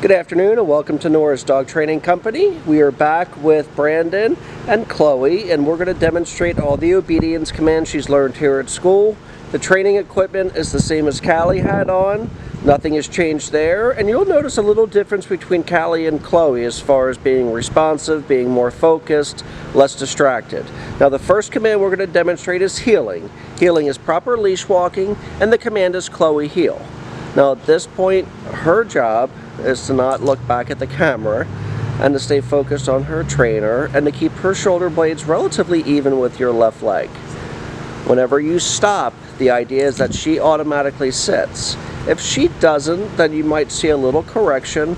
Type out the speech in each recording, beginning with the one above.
Good afternoon and welcome to Nora's Dog Training Company. We are back with Brandon and Chloe, and we're going to demonstrate all the obedience commands she's learned here at school. The training equipment is the same as Callie had on. Nothing has changed there, and you'll notice a little difference between Callie and Chloe as far as being responsive, being more focused, less distracted. Now the first command we're going to demonstrate is heeling. Heeling is proper leash walking, and the command is Chloe heel. Now at this point, her job is to not look back at the camera and to stay focused on her trainer and to keep her shoulder blades relatively even with your left leg. Whenever you stop, the idea is that she automatically sits. If she doesn't, then you might see a little correction,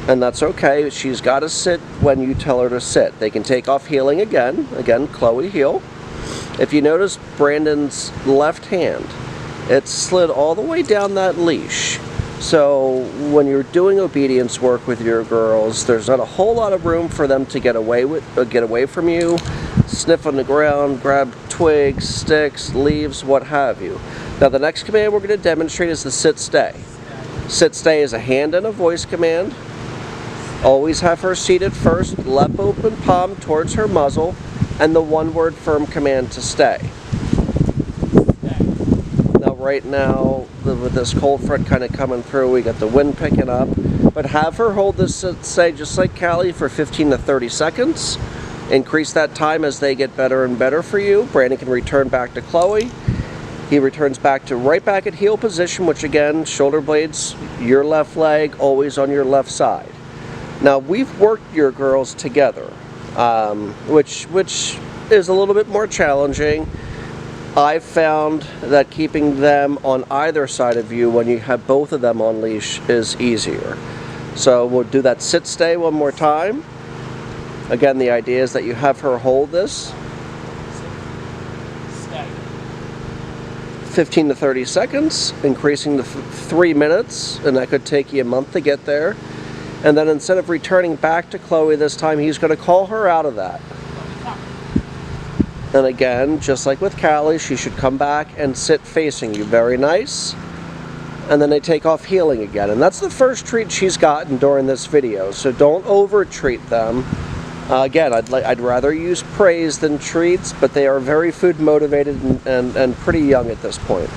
and that's okay. She's got to sit when you tell her to sit. They can take off heeling again, Chloe heel. If you notice Brandon's left hand, it's slid all the way down that leash. So when you're doing obedience work with your girls, there's not a whole lot of room for them to get away from you, sniff on the ground, grab twigs, sticks, leaves, what have you. Now the next command we're going to demonstrate is the sit-stay. Sit-stay is a hand and a voice command. Always have her seated first, left open palm towards her muzzle, and the one-word firm command to stay. Right now, with this cold front kind of coming through, we got the wind picking up, but have her hold this sit-stay just like Callie for 15 to 30 seconds. Increase that time as they get better and better for you. Brandon can return back to Chloe. He returns right back at heel position, which again, shoulder blades, your left leg, always on your left side. Now we've worked your girls together, which is a little bit more challenging. I've found that keeping them on either side of you when you have both of them on leash is easier. So we'll do that sit-stay one more time. Again, the idea is that you have her hold this. 15 to 30 seconds, increasing to 3 minutes, and that could take you a month to get there. And then instead of returning back to Chloe this time, he's going to call her out of that. And again, just like with Callie, she should come back and sit facing you. Very nice. And then they take off heeling again. And that's the first treat she's gotten during this video, so don't over-treat them. Again, I'd rather use praise than treats, but they are very food motivated and pretty young at this point.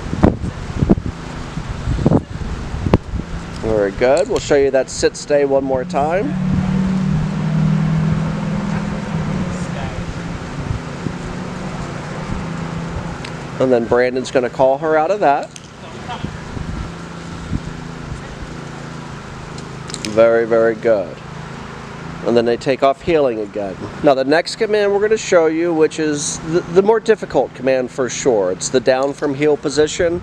Very good. We'll show you that sit-stay one more time. And then Brandon's going to call her out of that. Very, very good. And then they take off heeling again. Now the next command we're going to show you, which is the more difficult command for sure. It's the down from heel position.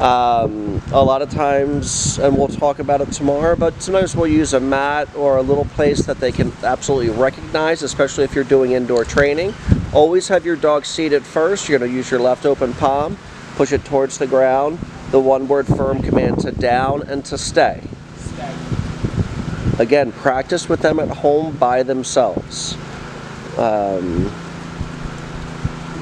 A lot of times, and we'll talk about it tomorrow, but sometimes we'll use a mat or a little place that they can absolutely recognize, especially if you're doing indoor training. Always have your dog seated first. You're going to use your left open palm, push it towards the ground. The one-word firm command to down and to stay. Again, practice with them at home by themselves.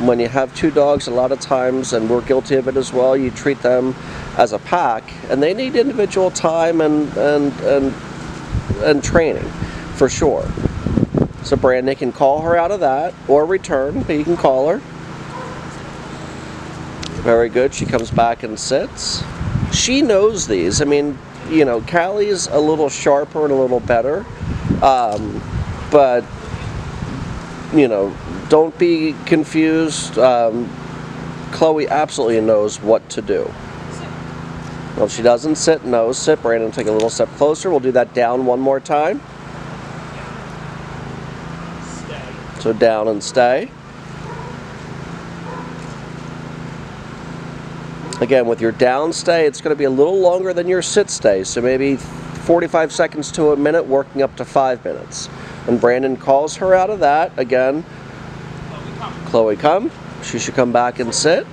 When you have two dogs, a lot of times, and we're guilty of it as well, you treat them as a pack, and they need individual time and training, for sure. So Brandon can call her out of that, or return, but you can call her. Very good. She comes back and sits. She knows these. I mean, you know, Callie's a little sharper and a little better, but, you know, don't be confused. Chloe absolutely knows what to do. Well, if she doesn't sit, no, sit. Brandon, take a little step closer. We'll do that down one more time. So down and stay. Again, with your down stay, it's going to be a little longer than your sit stay. So maybe 45 seconds to a minute, working up to 5 minutes. And Brandon calls her out of that. Again, Chloe, come. She should come back and sit.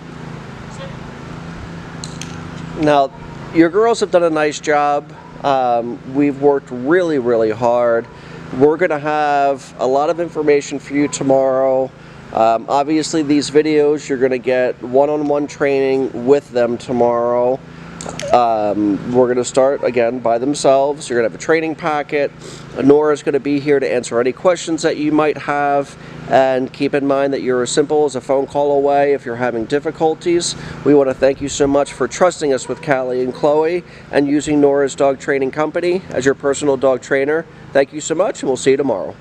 Now, your girls have done a nice job. We've worked really, really hard. We're going to have a lot of information for you tomorrow. Obviously, these videos, you're going to get one-on-one training with them tomorrow. We're going to start again by themselves. You're going to have a training packet. Nora's going to be here to answer any questions that you might have. And keep in mind that you're as simple as a phone call away if you're having difficulties. We want to thank you so much for trusting us with Callie and Chloe and using Nora's Dog Training Company as your personal dog trainer. Thank you so much, and we'll see you tomorrow.